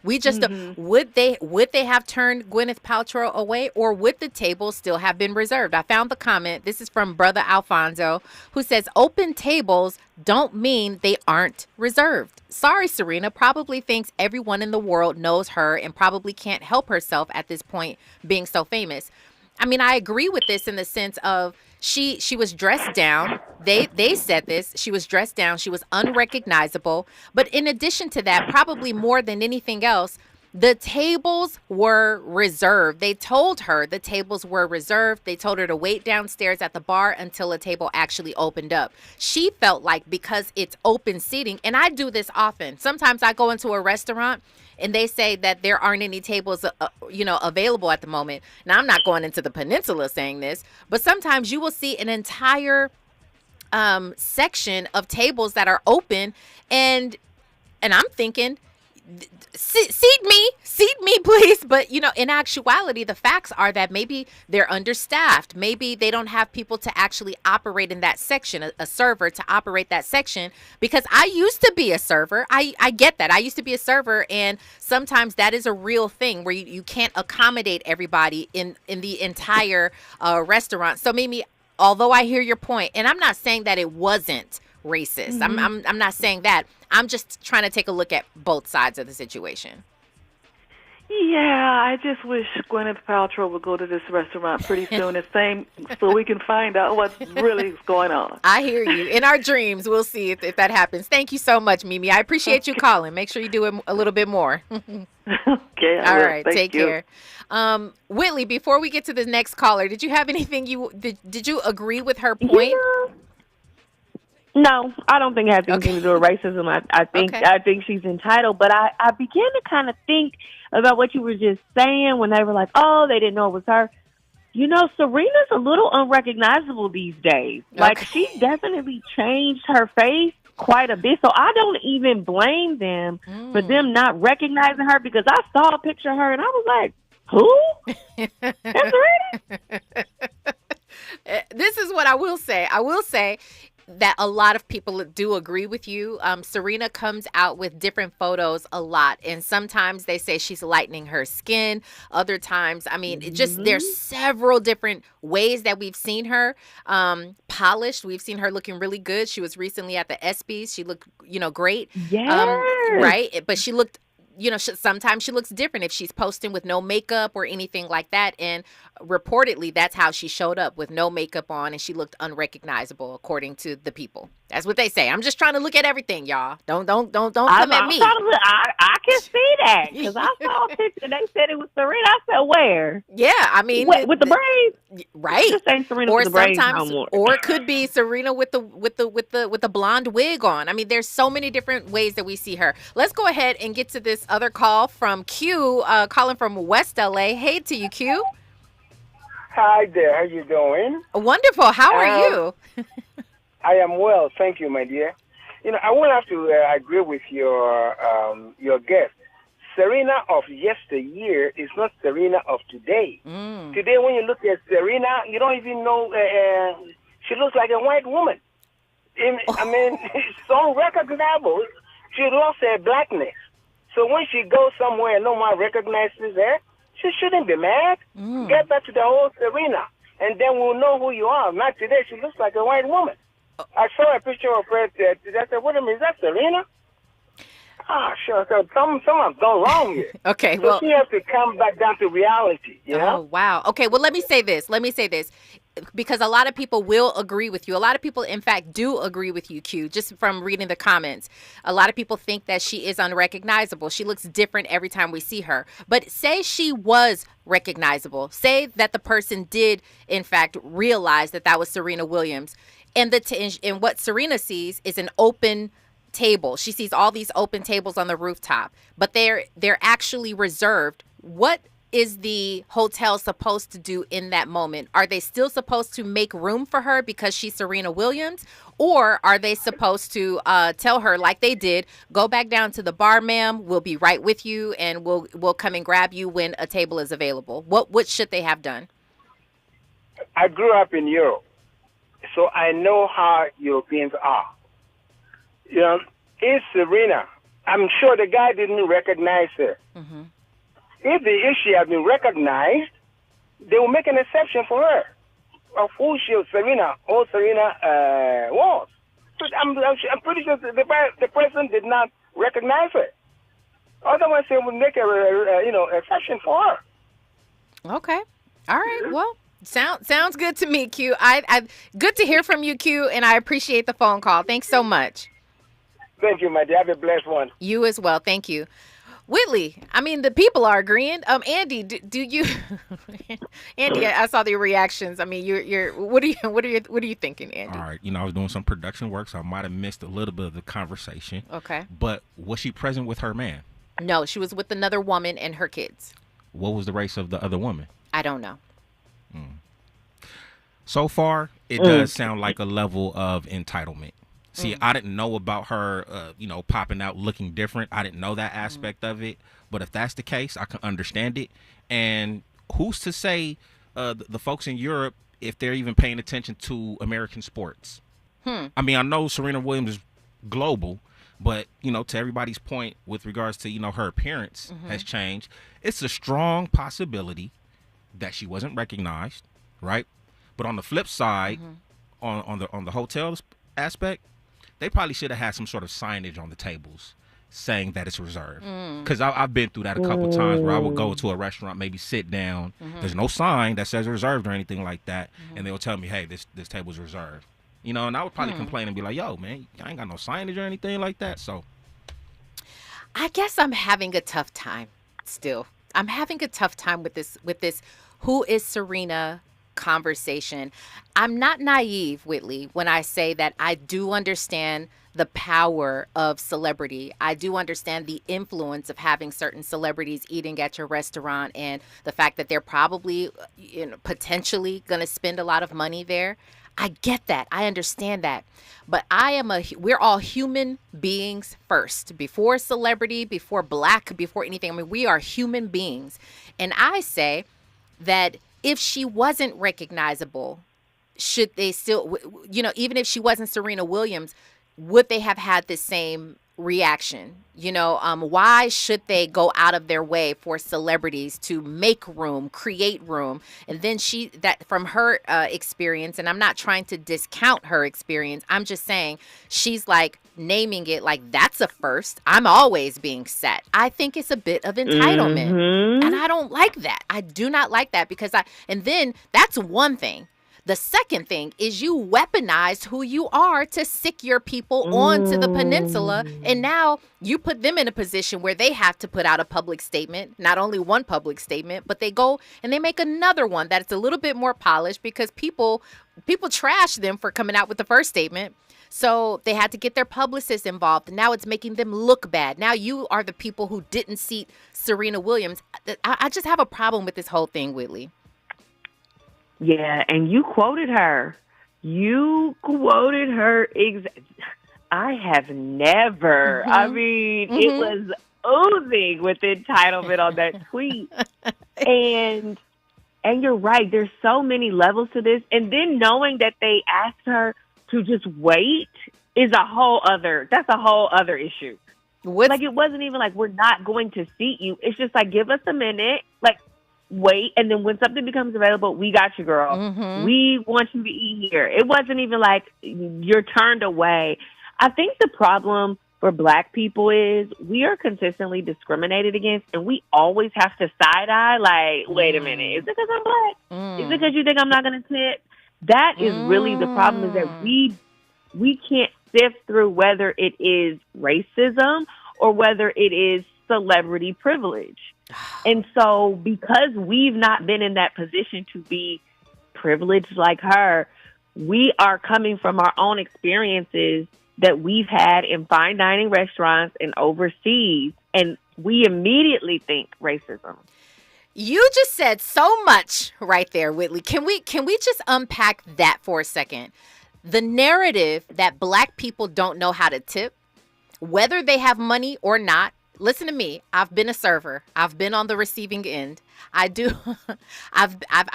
We just don't. Would they have turned Gwyneth Paltrow away, or would the table still have been reserved? I found the comment. This is from Brother Alfonso, who says open tables don't mean they aren't reserved. Sorry, Serena probably thinks everyone in the world knows her and probably can't help herself at this point, being so famous. I mean, I agree with this in the sense of she was dressed down. They said this. She was dressed down. She was unrecognizable. But in addition to that, probably more than anything else, the tables were reserved. They told her the tables were reserved. They told her to wait downstairs at the bar until a table actually opened up. She felt like because it's open seating, and I do this often. Sometimes I go into a restaurant and they say that there aren't any tables, available at the moment. Now, I'm not going into the Peninsula saying this, but sometimes you will see an entire section of tables that are open, and I'm thinking, seat me, please. But, in actuality, the facts are that maybe they're understaffed. Maybe they don't have people to actually operate in that section, a server to operate that section. Because I used to be a server. I get that. I used to be a server. And sometimes that is a real thing where you can't accommodate everybody in the entire restaurant. So maybe, although I hear your point, and I'm not saying that it wasn't racist. I'm not saying that. I'm just trying to take a look at both sides of the situation. Yeah, I just wish Gwyneth Paltrow would go to this restaurant pretty soon so we can find out what really is going on. I hear you. In our dreams, we'll see if that happens. Thank you so much, Mimi. I appreciate you calling. Make sure you do it a little bit more. Okay. All right. Thank Take care. Whitley, before we get to the next caller, did you have anything did you agree with her point? Yeah. No, I don't think it has anything to do with racism. I think she's entitled, but I began to kind of think about what you were just saying when they were like, oh, they didn't know it was her. Serena's a little unrecognizable these days. Like, she definitely changed her face quite a bit, so I don't even blame them for them not recognizing her, because I saw a picture of her and I was like, who? That's Serena? This is what I will say. I will say that a lot of people do agree with you. Serena comes out with different photos a lot. And sometimes they say she's lightening her skin. Other times, there's several different ways that we've seen her polished. We've seen her looking really good. She was recently at the ESPYs. She looked, great. Yes. Right. But she looked, sometimes she looks different if she's posting with no makeup or anything like that. And reportedly, that's how she showed up, with no makeup on, and she looked unrecognizable, according to the people. That's what they say. I'm just trying to look at everything, y'all. Don't come at me. I can see that, because I saw a picture. They said it was Serena. I said, where? Yeah, with the braids, right? Just ain't Serena with the braids no more. Or it could be Serena with the blonde wig on. I mean, there's so many different ways that we see her. Let's go ahead and get to this other call from Q, calling from West LA. Hey to you, Q. Hi there. How you doing? Wonderful. How are you? I am well, thank you, my dear. I will have to agree with your guest. Serena of yesteryear is not Serena of today. Today, when you look at Serena, you don't even know she looks like a white woman. It's so unrecognizable. She lost her blackness. So when she goes somewhere and no one recognizes her, she shouldn't be mad. Get back to the old Serena. and then we'll know who you are. Not today. She looks like a white woman. I saw a picture of her. I said, "Wait a minute, is that Serena?" Ah, sure. So some have gone wrong here. Okay, so well, she has to come back down to reality. You know? Oh, wow. Okay, well, let me say this. Because a lot of people will agree with you. A lot of people, in fact, do agree with you, Q, just from reading the comments. A lot of people think that she is unrecognizable. She looks different every time we see her. But say she was recognizable. Say that the person did, in fact, realize that that was Serena Williams. And what Serena sees is an open table. She sees all these open tables on the rooftop, but they're actually reserved. What is the hotel supposed to do in that moment? Are they still supposed to make room for her because she's Serena Williams? Or are they supposed to tell her, like they did, go back down to the bar, ma'am, we'll be right with you, and we'll come and grab you when a table is available? What should they have done? I grew up in Europe, so I know how Europeans are. You know, it's Serena. I'm sure the guy didn't recognize her. Mm-hmm. If she had been recognized, they will make an exception for her of who Serena was. But I'm pretty sure the person did not recognize her. Otherwise, they would make a exception for her. Okay. All right. Well, sounds good to me, Q. I good to hear from you, Q, and I appreciate the phone call. Thanks so much. Thank you, my dear. Have a blessed one. You as well. Thank you. Whitley, I mean, the people are agreeing. Andy, do you? Andy, I saw the reactions. I mean, you're. What are you thinking, Andy? All right, I was doing some production work, so I might have missed a little bit of the conversation. Okay. But was she present with her man? No, she was with another woman and her kids. What was the race of the other woman? I don't know. So far, it does sound like a level of entitlement. See, I didn't know about her, popping out looking different. I didn't know that aspect of it. But if that's the case, I can understand it. And who's to say the folks in Europe, if they're even paying attention to American sports? I mean, I know Serena Williams is global, but, to everybody's point with regards to, her appearance has changed. It's a strong possibility that she wasn't recognized, right? But on the flip side, on the hotel aspect, they probably should have had some sort of signage on the tables saying that it's reserved. Because I've been through that a couple times where I would go to a restaurant, maybe sit down. There's no sign that says reserved or anything like that. And they'll tell me, hey, this table's reserved. And I would probably complain and be like, yo, man, I ain't got no signage or anything like that. So I guess I'm having a tough time still. I'm having a tough time with this who is Serena conversation. I'm not naive, Whitley, when I say that I do understand the power of celebrity. I do understand the influence of having certain celebrities eating at your restaurant and the fact that they're probably potentially going to spend a lot of money there. I get that. I understand that. But we're all human beings first. Before celebrity, before black, before anything. I mean, we are human beings. And I say that if she wasn't recognizable, should they still, even if she wasn't Serena Williams, would they have had the same reaction? Why should they go out of their way for celebrities to make room, create room? And then from her experience, and I'm not trying to discount her experience, I'm just saying she's like naming it like that's a first. I'm always being set. I think it's a bit of entitlement. And I don't like that. I do not like that because and then that's one thing. The second thing is you weaponized who you are to sick your people onto the peninsula. And now you put them in a position where they have to put out a public statement, not only one public statement, but they go and they make another one that's a little bit more polished because people trash them for coming out with the first statement. So they had to get their publicists involved. And now it's making them look bad. Now you are the people who didn't seat Serena Williams. I just have a problem with this whole thing, Whitley. Yeah, and you quoted her. I have never. I mean, it was oozing with entitlement on that tweet. And you're right. There's so many levels to this. And then knowing that they asked her to just wait is a whole other issue. Like, it wasn't even like, we're not going to seat you. It's just like, give us a minute. Like, wait. And then when something becomes available, we got you, girl. Mm-hmm. We want you to eat here. It wasn't even like you're turned away. I think the problem for Black people is we are consistently discriminated against, and we always have to side-eye, like, wait a minute, is it because I'm Black? Is it because you think I'm not going to tip? That is really the problem, is that we can't sift through whether it is racism or whether it is celebrity privilege. And so because we've not been in that position to be privileged like her, we are coming from our own experiences that we've had in fine dining restaurants and overseas, and we immediately think racism. You just said so much right there, Whitley. Can we just unpack that for a second? The narrative that Black people don't know how to tip, whether they have money or not. Listen to me. I've been a server. I've been on the receiving end. I've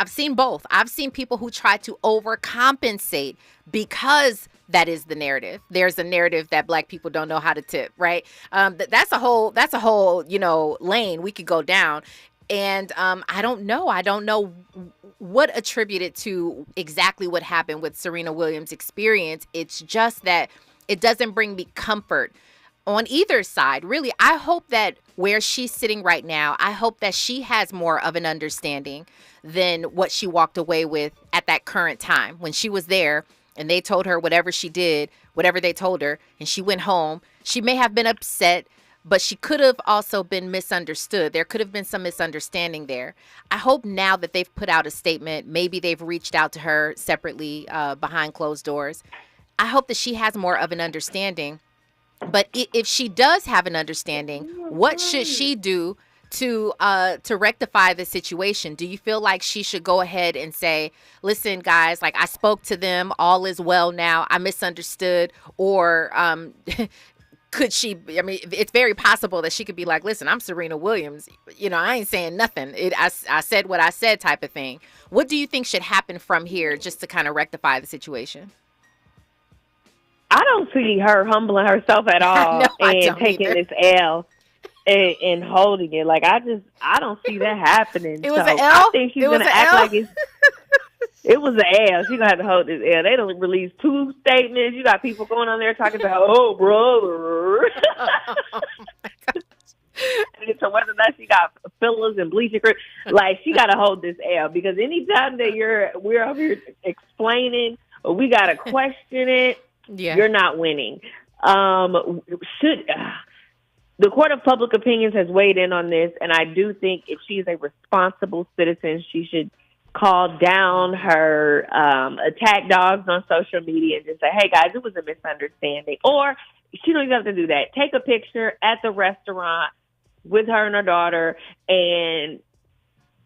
seen both. I've seen people who try to overcompensate because that is the narrative. There's a narrative that Black people don't know how to tip, right? That's a whole, lane we could go down. And I don't know what attributed to exactly what happened with Serena Williams' experience. It's just that it doesn't bring me comfort on either side. Really, I hope that where she's sitting right now, I hope that she has more of an understanding than what she walked away with at that current time when she was there and they told her whatever she did, whatever they told her, and she went home. She may have been upset, but she could have also been misunderstood. There could have been some misunderstanding there. I hope now that they've put out a statement, maybe they've reached out to her separately behind closed doors. I hope that she has more of an understanding. But if she does have an understanding, what should she do to rectify the situation? Do you feel like she should go ahead and say, listen, guys, like I spoke to them, all is well now, I misunderstood, or could she, it's very possible that she could be like, listen, I'm Serena Williams, I ain't saying nothing. I said what I said type of thing. What do you think should happen from here just to kind of rectify the situation? I don't see her humbling herself at all and taking this L and holding it. Like, I don't see that happening. It was an L? I think she's going to act like it was an L. She's going to have to hold this L. They don't release 2 statements. You got people going on there talking about, oh, brother. And so whether or not she got fillers and bleaching cream, like, she got to hold this L, because anytime that we're over here explaining or we got to question it, you're not winning. The Court of Public Opinions has weighed in on this, and I do think if she's a responsible citizen, she should call down her attack dogs on social media and just say, hey, guys, it was a misunderstanding. Or she don't even have to do that. Take a picture at the restaurant with her and her daughter and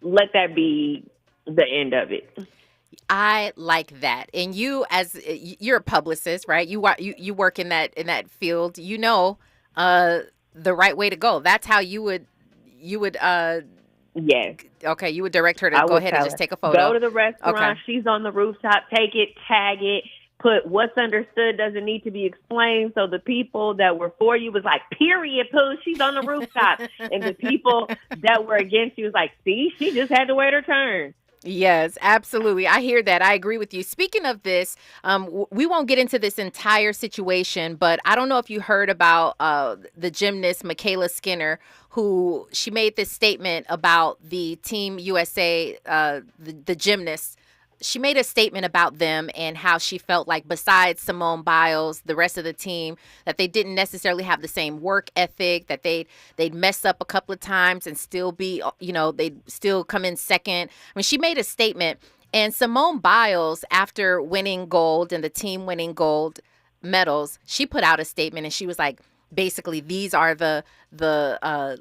let that be the end of it. I like that. And you're a publicist, right? You work in that field. The right way to go. That's how you would yes. Okay, you would direct her to go ahead and just take a photo. Go to the restaurant. Okay. She's on the rooftop. Take it, tag it, put what's understood doesn't need to be explained. So the people that were for you was like, period, Pooh, she's on the rooftop. And the people that were against you was like, see, she just had to wait her turn. Yes, absolutely. I hear that. I agree with you. Speaking of this, we won't get into this entire situation, but I don't know if you heard about the gymnast Michaela Skinner, who she made this statement about the Team USA, the gymnasts. She made a statement about them and how she felt like besides Simone Biles, the rest of the team, that they didn't necessarily have the same work ethic, that they'd mess up a couple of times and still be, they'd still come in second. I mean, she made a statement, and Simone Biles, after winning gold and the team winning gold medals, she put out a statement and she was like, basically, these are the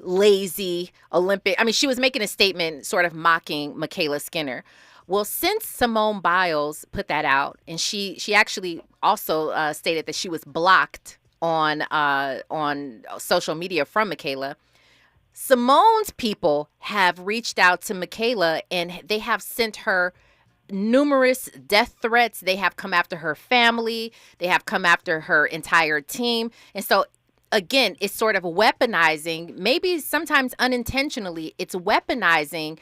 lazy Olympic. I mean, she was making a statement sort of mocking Michaela Skinner. Well, since Simone Biles put that out, and she actually also stated that she was blocked on social media from Michaela, Simone's people have reached out to Michaela, and they have sent her numerous death threats. They have come after her family. They have come after her entire team. And so again, it's sort of weaponizing, maybe sometimes unintentionally, it's weaponizing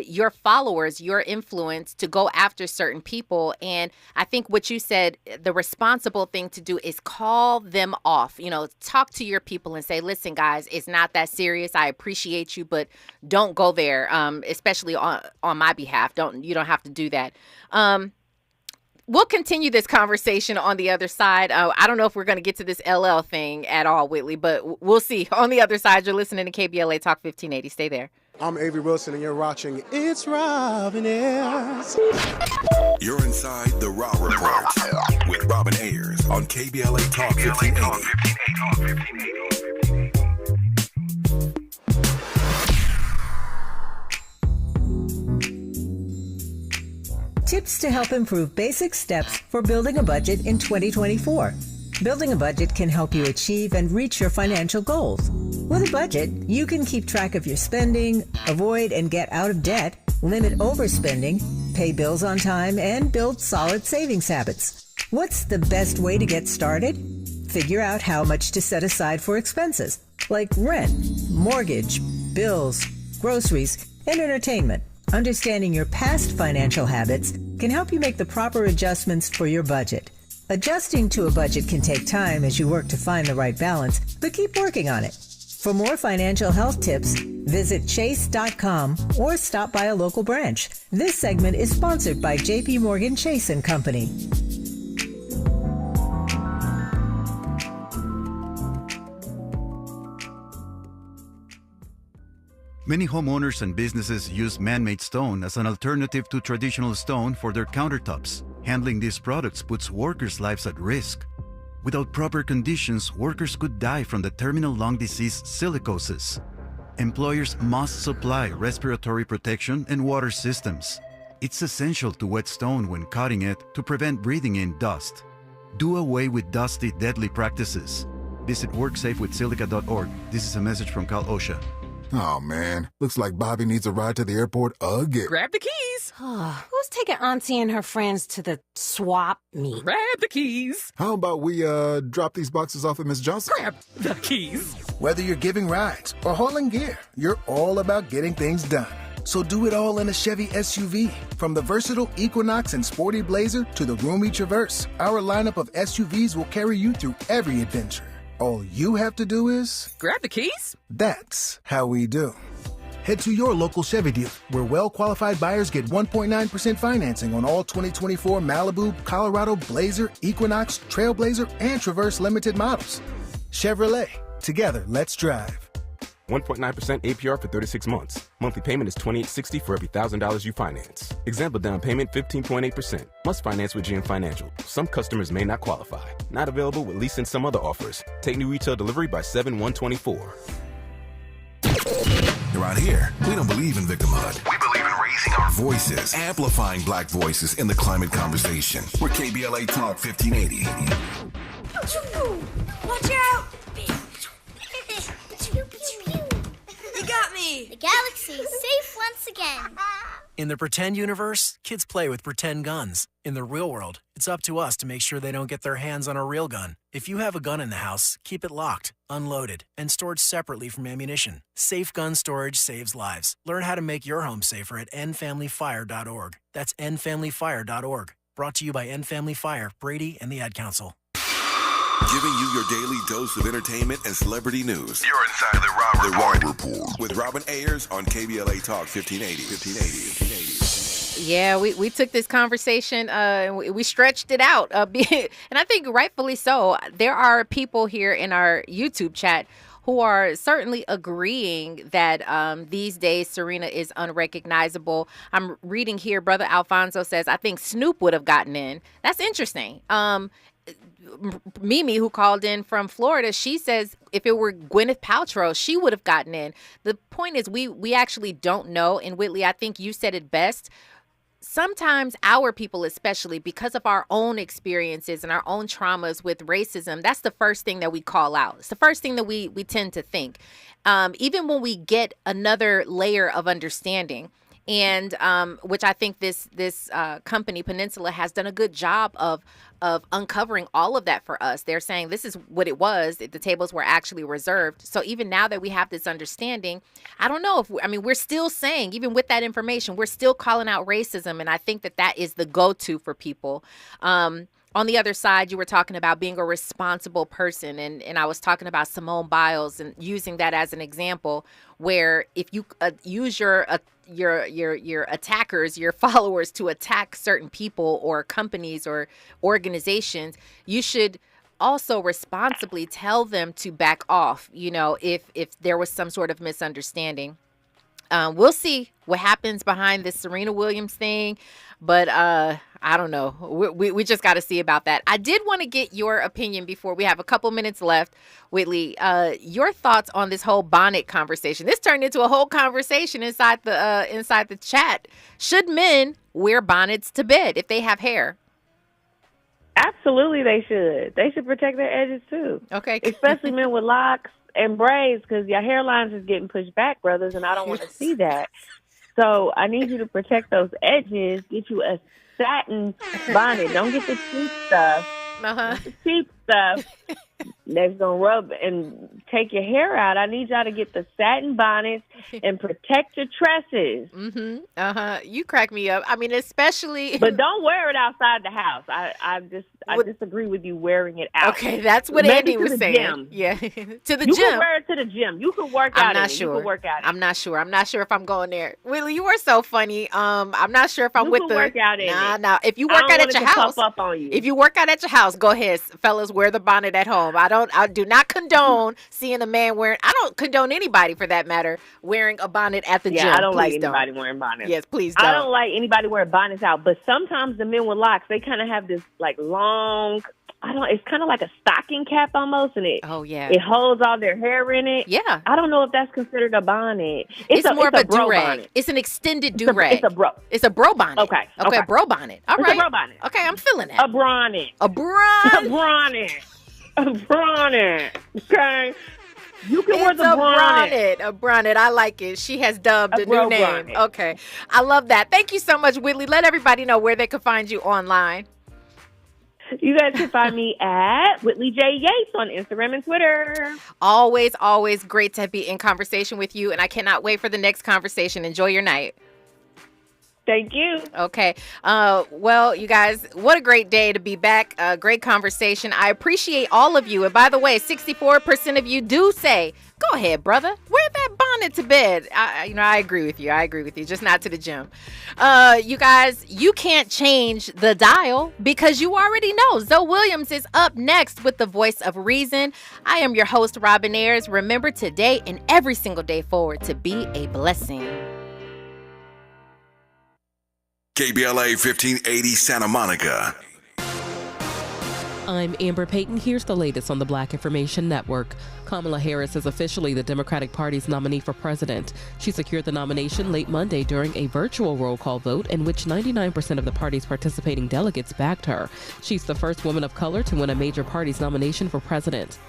your followers, your influence to go after certain people. And I think what you said, the responsible thing to do is call them off. Talk to your people and say, listen, guys, it's not that serious. I appreciate you, but don't go there, especially on my behalf. You don't have to do that. We'll continue this conversation on the other side. I don't know if we're going to get to this LL thing at all, Whitley, but we'll see. On the other side, you're listening to KBLA Talk 1580. Stay there. I'm Avery Wilson, and you're watching It's Robin Ayers. You're inside the Raw Report with Robin Ayers on KBLA Talk 1580. Tips to help improve basic steps for building a budget in 2024. Building a budget can help you achieve and reach your financial goals. With a budget, you can keep track of your spending, avoid and get out of debt, limit overspending, pay bills on time, and build solid savings habits. What's the best way to get started? Figure out how much to set aside for expenses, like rent, mortgage, bills, groceries, and entertainment. Understanding your past financial habits can help you make the proper adjustments for your budget. Adjusting to a budget can take time as you work to find the right balance, but keep working on it. For more financial health tips, visit chase.com or stop by a local branch. This segment is sponsored by J.P. Morgan Chase & Company. Many homeowners and businesses use man-made stone as an alternative to traditional stone for their countertops. Handling these products puts workers' lives at risk. Without proper conditions, workers could die from the terminal lung disease silicosis. Employers must supply respiratory protection and water systems. It's essential to wet stone when cutting it to prevent breathing in dust. Do away with dusty, deadly practices. Visit WorkSafeWithSilica.org. This is a message from Cal OSHA. Oh, man. Looks like Bobby needs a ride to the airport again. Grab the keys. Who's taking Auntie and her friends to the swap meet? Grab the keys. How about we drop these boxes off at Miss Johnson? Grab the keys. Whether you're giving rides or hauling gear, you're all about getting things done. So do it all in a Chevy SUV. From the versatile Equinox and sporty Blazer to the roomy Traverse, our lineup of SUVs will carry you through every adventure. All you have to do is... grab the keys? That's how we do. Head to your local Chevy dealer, where well-qualified buyers get 1.9% financing on all 2024 Malibu, Colorado, Blazer, Equinox, Trailblazer, and Traverse limited models. Chevrolet. Together, let's drive. 1.9% APR for 36 months. Monthly payment is $28.60 for every $1,000 you finance. Example down payment 15.8%. Must finance with GM Financial. Some customers may not qualify. Not available with lease and some other offers. Take new retail delivery by 7/1/24. Around here, we don't believe in victimhood. We believe in raising our voices, amplifying black voices in the climate conversation. We're KBLA Talk 1580. Watch out! You got me! The galaxy is safe once again. In the pretend universe, kids play with pretend guns. In the real world, it's up to us to make sure they don't get their hands on a real gun. If you have a gun in the house, keep it locked, unloaded, and stored separately from ammunition. Safe gun storage saves lives. Learn how to make your home safer at endfamilyfire.org. That's endfamilyfire.org. Brought to you by End Family Fire, Brady, and the Ad Council. Giving you your daily dose of entertainment and celebrity news. You're inside the Raw Report with Robin Ayers on KBLA Talk 1580. Yeah, we took this conversation and we stretched it out. And I think rightfully so. There are people here in our YouTube chat who are certainly agreeing that these days Serena is unrecognizable. I'm reading here, Brother Alfonso says, I think Snoop would have gotten in. That's interesting. Mimi, who called in from Florida, she says if it were Gwyneth Paltrow, she would have gotten in. The point is we actually don't know. And Whitley, I think you said it best. Sometimes our people, especially because of our own experiences and our own traumas with racism, that's the first thing that we call out. It's the first thing that we tend to think. Even when we get another layer of understanding, and which I think this company Peninsula has done a good job of uncovering all of that for us. They're saying this is what it was. The tables were actually reserved. So even now that we have this understanding, I don't know if we're still saying, even with that information, we're still calling out racism, and I think that is the go-to for people. On the other side, you were talking about being a responsible person, and I was talking about Simone Biles and using that as an example, where if you use your attackers, your followers, to attack certain people or companies or organizations, you should also responsibly tell them to back off, if there was some sort of misunderstanding. We'll see what happens behind this Serena Williams thing, but I don't know. We just got to see about that. I did want to get your opinion before we have a couple minutes left, Whitley. Your thoughts on this whole bonnet conversation. This turned into a whole conversation inside the chat. Should men wear bonnets to bed if they have hair? Absolutely, they should. They should protect their edges too. Okay, especially men with locks and braids, because your hairlines is getting pushed back, brothers, and I don't want to see that. So I need you to protect those edges. Get you a satin bonnet. Don't get the cheap stuff. The cheap stuff that's gonna rub and take your hair out. I need y'all to get the satin bonnets and protect your tresses. You crack me up. Especially. But don't wear it outside the house. I disagree with you wearing it out. Okay, that's what Maybe Andy was saying. Gym. Yeah, to the you gym. You can wear it to the gym. You can work out. I'm not sure. You can work out. I'm not sure. I'm not sure if I'm going there. Whitley, you are so funny. I'm not sure if I'm with the. Work out in it. Nah. If you work out at your house, up on you. If you work out at your house, go ahead, fellas. Wear the bonnet at home. I do not condone seeing a man wearing. I don't condone anybody, for that matter, wearing a bonnet at the gym. I don't please like anybody wearing bonnets. Yes, please don't. I don't like anybody wearing bonnets out. But sometimes the men with locks, they kind of have this like long. It's kind of like a stocking cap almost, and it holds all their hair in it. Yeah. I don't know if that's considered a bonnet. It's more of a do-rag. It's an extended do-rag. It's a bro. It's a bro bonnet. Okay. A bro bonnet. All right. It's a bro bonnet. Okay, I'm feeling that. A bronnet. A bronnet. A bronnet. A bronnet. Okay. You can wear the bonnet. A bonnet. I like it. She has dubbed a new name. Bonnet. Okay. I love that. Thank you so much, Whitley. Let everybody know where they can find you online. You guys can find me at Whitley J. Yates on Instagram and Twitter. Always great to be in conversation with you, and I cannot wait for the next conversation. Enjoy your night. Thank you. Okay. Well, you guys, what a great day to be back. Great conversation. I appreciate all of you. And by the way, 64% of you do say, go ahead, brother. Wear that bonnet to bed. I agree with you. Just not to the gym. You guys, you can't change the dial because you already know. Zoe Williams is up next with the voice of reason. I am your host, Robin Ayers. Remember today and every single day forward to be a blessing. KBLA 1580 Santa Monica. I'm Amber Payton. Here's the latest on the Black Information Network. Kamala Harris is officially the Democratic Party's nominee for president. She secured the nomination late Monday during a virtual roll call vote in which 99% of the party's participating delegates backed her. She's the first woman of color to win a major party's nomination for president.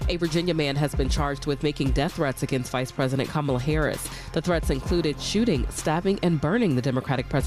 A Virginia man has been charged with making death threats against Vice President Kamala Harris. The threats included shooting, stabbing, and burning the Democratic president